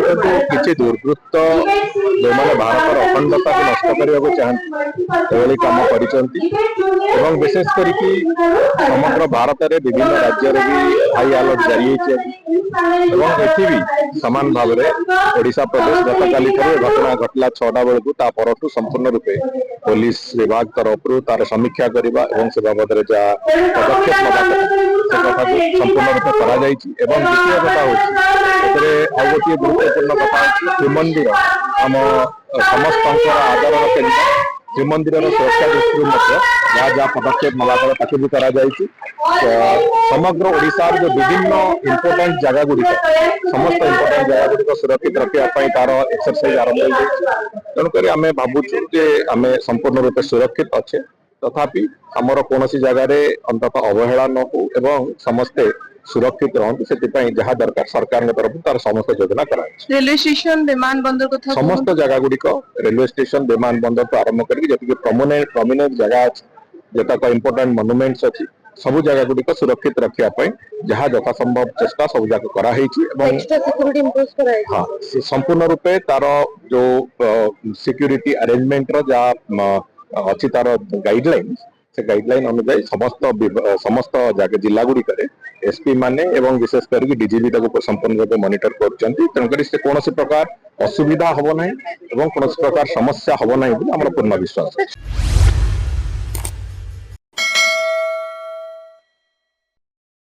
किसी दुर्वृत्त जो मैंने भारत अखंडता को नष्ट करने चाहते कम कर विशेषकर समग्र भारत में विभिन्न राज्य भी हाई अलर्ट जारी भी सामान भाव में ओडिशा प्रदेश गतकाली घटना घटला 6टा बेलू परठू संपूर्ण रूपे पुलिस विभाग तरफ तार समीक्षा करने से बाबद पदक्षेप नवा संपूर्ण रूपे करा द्वितीय कथा हूँ गोटे गुरुत्वपूर्ण कथा श्रीमंदिर आम समस्त आदर केन्द्र श्रीमंदिर सुरक्षा दृष्टि जहाँ जहाँ पदक्षेप नवा भी करा समग्र ओडिशा जो विभिन्न इंपोर्टेंट जगह गुड़िक समस्त इंपोर्टेंट जगह गुड़िक सुरक्षित रखापी तार एक्सरसाइज आरंभ हो तेणुक आम भावुँ आम संपूर्ण रूपे सुरक्षित अच्छे तथापि आमर कौन जगार अंतत अवहेला न हो एवं समस्ते सुरक्षित रहतु से जहाँ दरकार सरकार तरफ तार समस्त योजना करा रेलवे स्टेशन विमान बंदर समस्त जगह गुड़िक रेलवे स्टेशन विमान बंदर तो आरंभ करके प्रमिनेंट जगह जतक इंपोर्टेंट मनुमेंट्स अच्छी सबू जगह गुड़िक सुरक्षित रखापी जहाँ यथासंभव चेष्टा सब जगह कराई हाँ संपूर्ण रूपे तार जो सिक्यूरीटी अरेंजमेंट जहाँ अच्छी तार गाइडलाइन से गाइडलाइन अनुसार समस्त जगह जिला गुड़िक एसपी माने एवं विशेष करके डीजीपी संपूर्ण रूप मॉनिटर कर कौन प्रकार असुविधा हम ना कौन प्रकार समस्या हम ना पूर्ण विश्वास।